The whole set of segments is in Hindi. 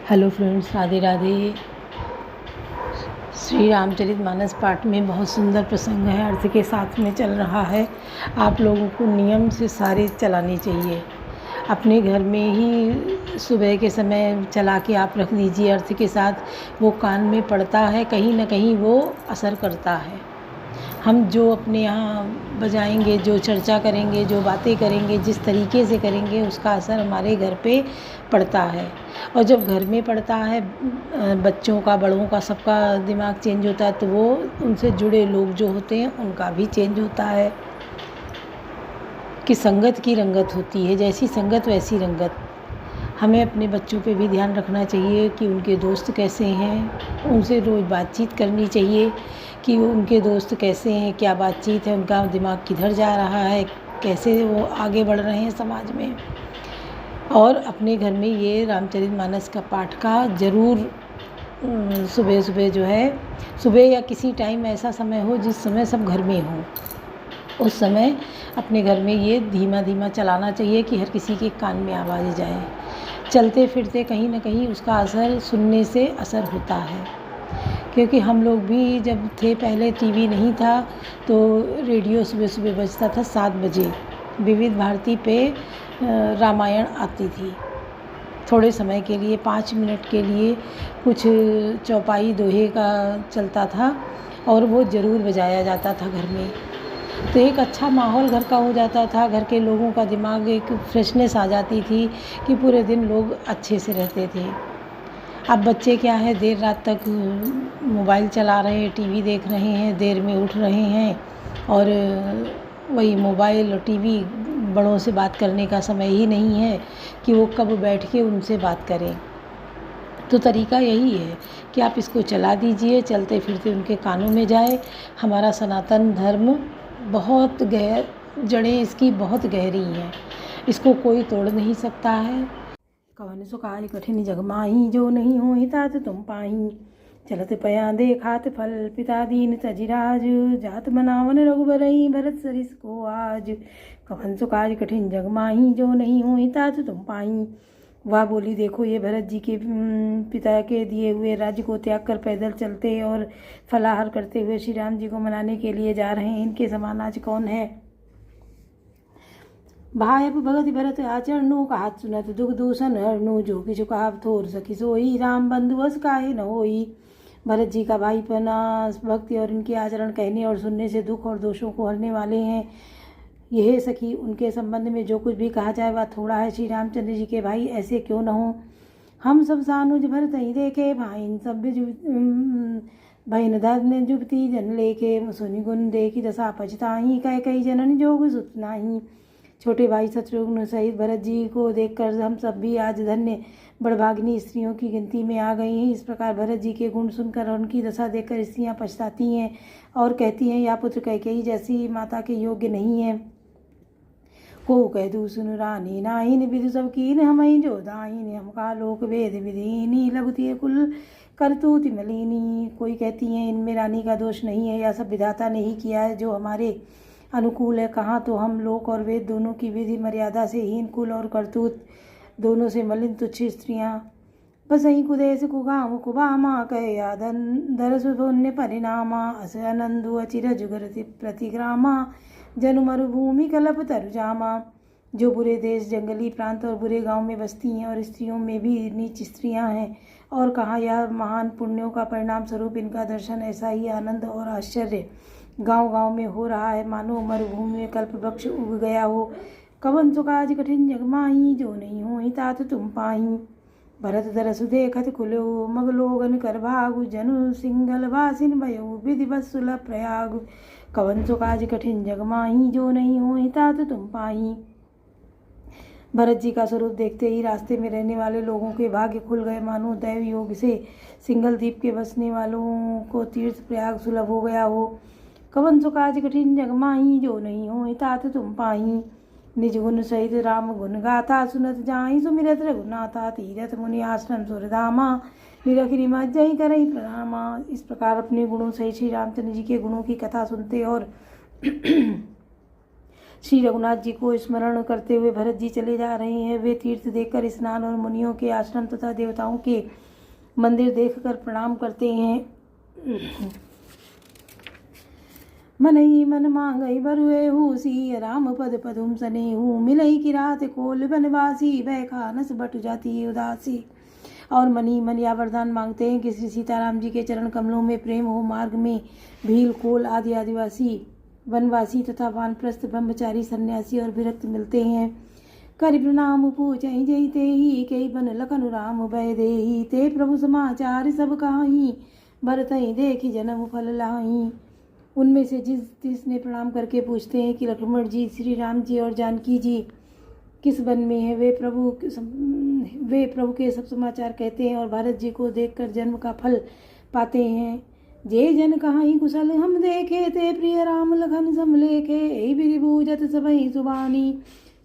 Hello friends, Radhe Radhe. श्री रामचरितमानस पाठ में बहुत सुंदर प्रसंग है, अर्थ के साथ में चल रहा है। आप लोगों को नियम से सारे चलाने चाहिए। अपने घर में ही सुबह के समय चला के आप रख दीजिए अर्थ के साथ। वो कान में पड़ता है, कहीं ना कहीं वो असर करता है। हम जो अपने यहाँ बजाएंगे, जो चर्चा करेंगे, जो बातें करेंगे, जिस तरीके से करेंगे, उसका असर हमारे घर पे पड़ता है। और जब घर में पड़ता है, बच्चों का, बड़ों का, सबका दिमाग चेंज होता है, तो वो उनसे जुड़े लोग जो होते हैं उनका भी चेंज होता है। कि संगत की रंगत होती है, जैसी संगत वैसी रंगत। हमें अपने बच्चों पे भी ध्यान रखना चाहिए कि उनके दोस्त कैसे हैं, उनसे रोज़ बातचीत करनी चाहिए कि उनके दोस्त कैसे हैं, क्या बातचीत है, उनका दिमाग किधर जा रहा है, कैसे वो आगे बढ़ रहे हैं समाज में। और अपने घर में ये रामचरितमानस का पाठ का ज़रूर सुबह सुबह जो है, सुबह या किसी टाइम ऐसा समय हो जिस समय सब घर में हो, उस समय अपने घर में ये धीमा धीमा चलाना चाहिए कि हर किसी के कान में आवाज़ जाए। चलते फिरते कहीं ना कहीं उसका असर, सुनने से असर होता है। क्योंकि हम लोग भी जब थे, पहले टीवी नहीं था, तो रेडियो सुबह सुबह बजता था 7 बजे। विविध भारती पे रामायण आती थी। थोड़े समय के लिए, 5 मिनट के लिए कुछ चौपाई दोहे का चलता था और वो ज़रूर बजाया जाता था घर में। तो एक अच्छा माहौल घर का हो जाता था, घर के लोगों का दिमाग, एक फ्रेशनेस आ जाती थी कि पूरे दिन लोग अच्छे से रहते थे। अब बच्चे क्या है, देर रात तक मोबाइल चला रहे हैं, टीवी देख रहे हैं, देर में उठ रहे हैं, और वही मोबाइल और टीवी, बड़ों से बात करने का समय ही नहीं है कि वो कब बैठ के उनसे बात करें। तो तरीका यही है कि आप इसको चला दीजिए, चलते फिरते उनके कानों में जाए। हमारा सनातन धर्म बहुत जड़ें इसकी बहुत गहरी हैं, इसको कोई तोड़ नहीं सकता है। कवन सो काज कठिन जग माही, जो नहीं हो तात तुम पाही। चलत पया देखात फल, पिता दीन तजिराज। जात मनावन रघुबरई, भरत सरिस को आज। कवन सो काज कठिन जग माही, जो नहीं हो तात तुम पाही। वह बोली, देखो ये भरत जी के पिता के दिए हुए राज्य को त्याग कर पैदल चलते और फलाहार करते हुए श्री राम जी को मनाने के लिए जा रहे हैं। इनके समान आज कौन है। भायप भगति भरत आचरणु, कहात सुनत दुख दूषण हरनु। जो किछु कहाव थोर सखी सोई, राम बंधु बस काहे न होई। भरत जी का भाईपना, भक्ति और इनके आचरण कहने और सुनने से दुख और दोषों को हरने वाले हैं। यह सखी, उनके संबंध में जो कुछ भी कहा जाए वह थोड़ा है। श्री रामचंद्र जी के भाई ऐसे क्यों न हो। हम सब सानुज भरत ही देखे, भाईन सब भैन धन जुबती जन लेके। सुनि गुण देखी दशा पछताही, कह कई जनन जोग सुत नाही। छोटे भाई शत्रुघ्न सहित भरत जी को देखकर हम सब भी आज धन्य बड़भागिनी स्त्रियों की गिनती में आ गई हैं। इस प्रकार भरत जी के गुण सुनकर और उनकी दशा देखकर स्त्रियां पछताती हैं और कहती हैं, या पुत्र कैकेयी जैसी माता के योग्य नहीं है। को कह दू सुन रानी नाहिन, विधु सब कीन हमई जो दाहिन। हमका लोक वेद विधीनी, लघुति कुल करतूति मलिनी। कोई कहती हैं, इनमें रानी का दोष नहीं है, या सब विधाता ने ही किया है जो हमारे अनुकूल है। कहाँ तो हम लोक और वेद दोनों की विधि मर्यादा से हीन, कुल और करतूत दोनों से मलिन तुच्छ स्त्रियाँ। बस ही कुदेश कुगाम कुबामा, कह यादन दरसुन्य परिणामा। अस आनंदु अचिर जुगर प्रतिग्रामा, जनु मरुभूमि कलप तरुजामा। जो बुरे देश, जंगली प्रांत और बुरे गांव में बसती हैं और स्त्रियों में भी नीच स्त्रियां हैं, और कहाँ यह महान पुण्यों का परिणाम स्वरूप इनका दर्शन, ऐसा ही आनंद और आश्चर्य गांव गांव में हो रहा है, मानो मरुभूमि में कल्प वृक्ष उग गया हो। कवन सो काज कठिन जग माही, जो नहीं हो तात तुम पाही। भरत दरसु देखत खुलो, मगलोगन कर भागु। जनु सिंगल वासिन भयो, विधि बसुल प्रयाग। कवन सो काज कठिन जग माही, जो नहीं हो तात तुम पाही। भरत जी का स्वरूप देखते ही रास्ते में रहने वाले लोगों के भाग्य खुल गए, मानो दैव योग से सिंगल द्वीप के बसने वालों को तीर्थ प्रयाग सुलभ हो गया हो। कवन सो काज कठिन जग माही, जो नहीं हो तात तुम पाही। निज गुण सहित राम गुण गाथा, सुनत जाहि सुमिरत रघुनाथा। तीरथ मुनि आश्रम सुरधामा, निरखिरि मज्जहि करहि प्रणामा। इस प्रकार अपने गुणों सहित श्री रामचंद्र जी के गुणों की कथा सुनते और श्री रघुनाथ जी को स्मरण करते हुए भरत जी चले जा रहे हैं। वे तीर्थ देखकर स्नान और मुनियों के आश्रम तथा देवताओं के मंदिर देखकर प्रणाम करते हैं। मन ही मन मांगई बरुए हूँ सी राम पद पदुम सने हूँ मिलई की रात कोल बनवासी वह खानस बट जाती उदासी। और मन ही मन या वरदान मांगते हैं कि श्री सीताराम जी के चरण कमलों में प्रेम हो, मार्ग में भील कोल आदि आदिवासी वनवासी तथा वानप्रस्थ ब्रह्मचारी सन्यासी और विरक्त मिलते हैं। कर प्रणाम पूजहि जय ते ही कई बन लखन राम भय देहि ते प्रभु समाचार सब कहाही भरतहि देखि जन्म फल लाही। उनमें से जिसने प्रणाम करके पूछते हैं कि लक्ष्मण जी, श्री राम जी और जानकी जी किस वन में है, वे प्रभु के सब समाचार कहते हैं और भारत जी को देखकर जन्म का फल पाते हैं। जे जन कहाई कुशल हम देखे ते प्रिय राम लखन सम लेखे यही विधि बूझत सबई सुबानी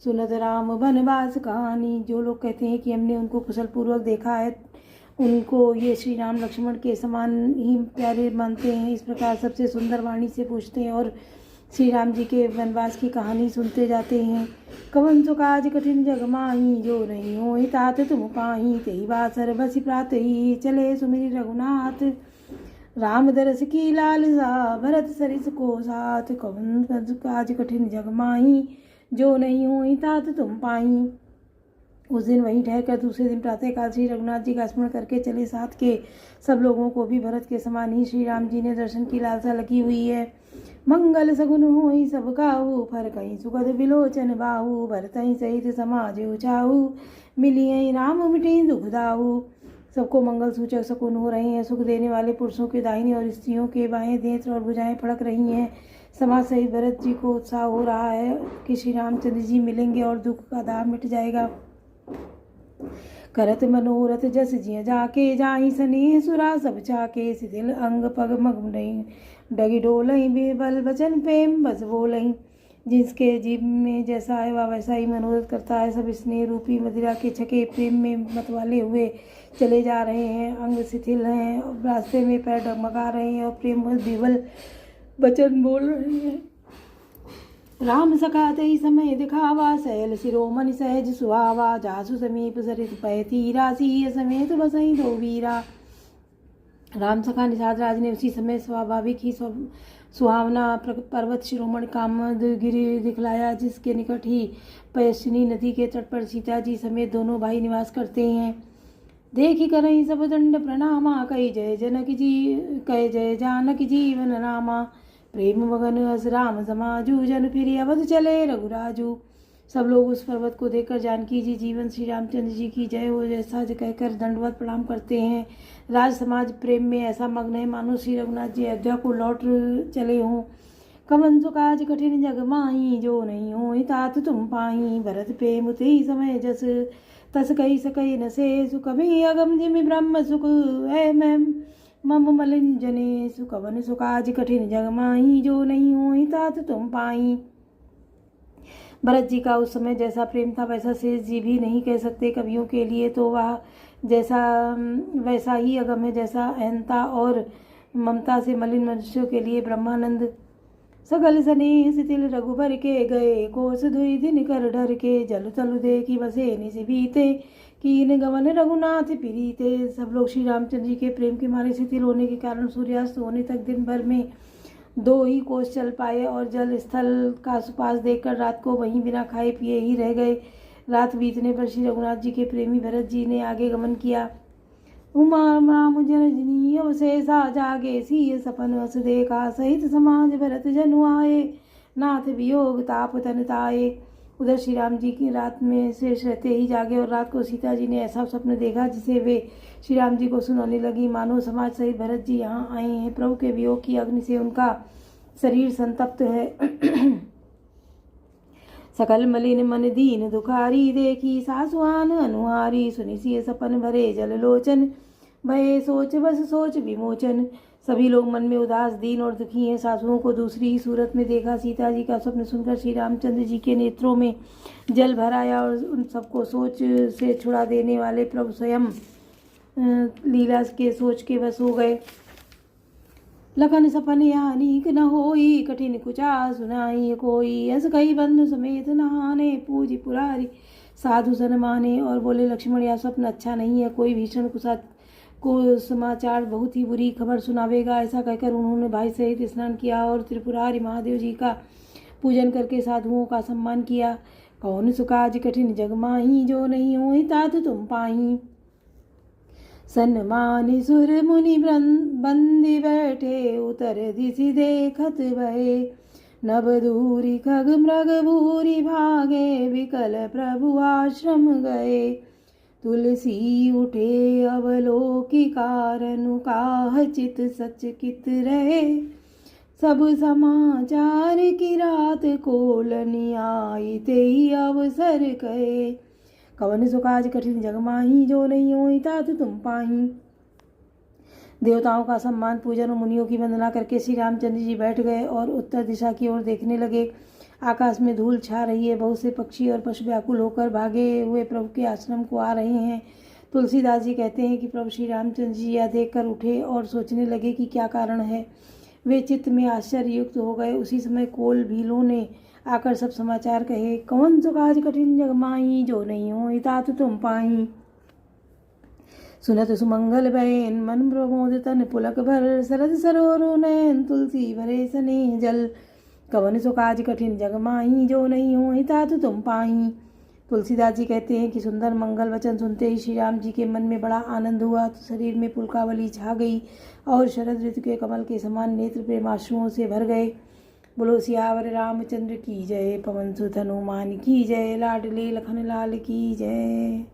सुनत राम वनवास कहानी। जो लोग कहते हैं कि हमने उनको कुशल पूर्वक देखा है, उनको ये श्री राम लक्ष्मण के समान ही प्यारे मानते हैं। इस प्रकार सबसे सुंदर वाणी से पूछते हैं और श्री राम जी के वनवास की कहानी सुनते जाते हैं। कवन सो काज कठिन जग माही जो नहीं हो तात तुम पाही तेहि बासर बसी प्रात ही चले सुमिरि रघुनाथ राम दरस की लालसा भरत सरिस को साथ। कवन काज कठिन जग माही जो नहीं हो तात तुम पाही। उस दिन वहीं ठहरकर दूसरे दिन प्रातःकाल श्री रघुनाथ जी का स्मरण करके चले। साथ के सब लोगों को भी भरत के समान ही श्री राम जी ने दर्शन की लालसा लगी हुई है। मंगल सगुन होई सब काहू फर कहीं सुगध विलोचन बाहू भरतहि सहित समाज उचाहू मिलिए राम मिटे दुख दाहू। सबको मंगल सूचक शकुन हो रहे हैं। सुख देने वाले पुरुषों के दाहिने और स्त्रियों के बाएं नेत्र और भुजाएं फड़क रही हैं। समाज सहित भरत जी को उत्साह हो रहा है कि श्री रामचंद्र जी मिलेंगे और दुख का दाह मिट जाएगा। करत मनोरथ जस जिय जाके जाहि स्नेह सुरा सब चाके शिथिल अंग पग मग नहीं डगी डोलई बेबल बचन प्रेम बस बोलई। जिसके जीव में जैसा है वह वैसा ही मनोरथ करता है। सब स्नेह रूपी मदिरा के छके प्रेम में मतवाले हुए चले जा रहे हैं। अंग शिथिल हैं, रास्ते में पैर डगमगा रहे हैं और प्रेम विवल वचन बोल रहे हैं। राम सखा तई समय दिखावा सैल शिरोमणि सहज सुहावा जासु समीप सरित पय तीरा सिंह समेत बसई दो वीरा। राम सखा निषाद राज ने उसी समय स्वाभाविक ही सुहावना पर्वत शिरोमणि कामदगिरि दिखलाया, जिसके निकट ही पयस्विनी नदी के तट पर सीता जी समेत दोनों भाई निवास करते हैं। देखी करई सब दंड प्रणामा कई जय जानक जीवन रामा प्रेम मगन अस राम समाजू जन फिर अवध चले रघुराजू। सब लोग उस पर्वत को देखकर जानकी जी जीवन श्री रामचंद्र जी की जय हो जैसा कहकर दंडवत प्रणाम करते हैं। राज समाज प्रेम में ऐसा मग्न है मानो श्री रघुनाथ जी अयोध्या को लौट चले हों। कवन सो काज कठिन जग माही जो नहीं हो तात तुम पाही भरत प्रेम ते समय जस तस कही सकई न से सुख भी अगम जिमि ब्रह्म सुख है मम मलिन जने सुकवन सुकाज कठिन जग माही जो नहीं हो तात तुम पाई। भरत जी का उस समय जैसा प्रेम था वैसा शेष जी भी नहीं कह सकते। कवियों के लिए तो वह जैसा वैसा ही अगम है जैसा अहंता और ममता से मलिन मनुष्यों के लिए ब्रह्मानंद। सकल स्नेह शिथिल रघुबर के गए कोस दुई दिन कर डर के जल तलु देखी बसे निस बीते कीन गवन रघुनाथ प्रीते। सब लोग श्री रामचंद्र जी के प्रेम के मारे शिथिल होने के कारण सूर्यास्त होने तक दिन भर में 2 ही कोस चल पाए और जल स्थल का सुपास देखकर रात को वहीं बिना खाए पिए ही रह गए। रात बीतने पर श्री रघुनाथ जी के प्रेमी भरत जी ने आगे गमन किया। उमा राम जनजनी अवशेषा जागे सिय सपन अस देखा सहित समाज भरत जनु आए नाथ वियोग ताप तन ताए। उधर श्री राम जी की रात में शेष रहते ही जागे और रात को सीता जी ने ऐसा स्वप्न देखा जिसे वे श्री राम जी को सुनाने लगी। मानो समाज सहित भरत जी यहाँ आए हैं। प्रभु के वियोग की अग्नि से उनका शरीर संतप्त है। सकल मलिन मन दीन दुखारी देखी सासुआन अनुहारी सुनि सिय सपन भरे जल लोचन भये सोच बस सोच विमोचन। सभी लोग मन में उदास दीन और दुखी हैं। सासुओं को दूसरी ही सूरत में देखा। सीता जी का स्वप्न सुनकर श्री रामचंद्र जी के नेत्रों में जल भर आया और उन सबको सोच से छुड़ा देने वाले प्रभु स्वयं लीला के सोच के वश हो गए। लखन सपन यानीक न होई, कठिन कुचा सुनाई कोई। अस कई बंधु समेत नहाने, पूजी पुरारी साधु सन माने। और बोले, लक्ष्मण यह स्वप्न अच्छा नहीं है, कोई भीषण कुसा को समाचार बहुत ही बुरी खबर सुनावेगा। ऐसा कहकर उन्होंने भाई सहित स्नान किया और त्रिपुरारी महादेव जी का पूजन करके साधुओं का सम्मान किया। कौन सुकाज कठिन जग माही, जो नहीं होई तात तुम पाही। सन्मान सुर मुनि बंदी बैठे, उतर दिशि देखत भये। नभ दूरी खग मृग भूरी भागे, विकल प्रभु आश्रम गए। तुलसी उठे अवलोकी कारनु, काह चित सच कित रहे। सब समाचार की रात कोलनी आई, ते ही अवसर कहे। कवन सुकाज कठिन जग माही, जो नहीं होई तात तुम पाही। देवताओं का सम्मान, पूजन और मुनियों की वंदना करके श्री रामचंद्र जी बैठ गए और उत्तर दिशा की ओर देखने लगे। आकाश में धूल छा रही है, बहुत से पक्षी और पशु व्याकुल होकर भागे हुए प्रभु के आश्रम को आ रहे हैं। तुलसीदास जी कहते हैं कि प्रभु श्री रामचंद्र जी यह देखकर उठे और सोचने लगे कि क्या कारण है। वे चित्त में आश्चर्ययुक्त हो गए। उसी समय कोल भीलों ने आकर सब समाचार कहे। कौन सुकाज कठिन जग माही, जो नहीं होई तात तुम पाही। सुनत सुमंगल बयन, मन प्रमोद तन पुलक भर। सरद सरोरु नयन, तुलसी भरे स्नेह जल। कवन सुकाज कठिन जग माही, जो नहीं होई तात तुम पाही। तुलसीदास जी कहते हैं कि सुंदर मंगल वचन सुनते ही श्री राम जी के मन में बड़ा आनंद हुआ, तो शरीर में पुलकावली छा गई और शरद ऋतु के कमल के समान नेत्र प्रेमाश्रुओं से भर गए। बोलो सियावर रामचंद्र की जय, पवन सुत हनुमान की जय, लाडले लखन लाल की जय।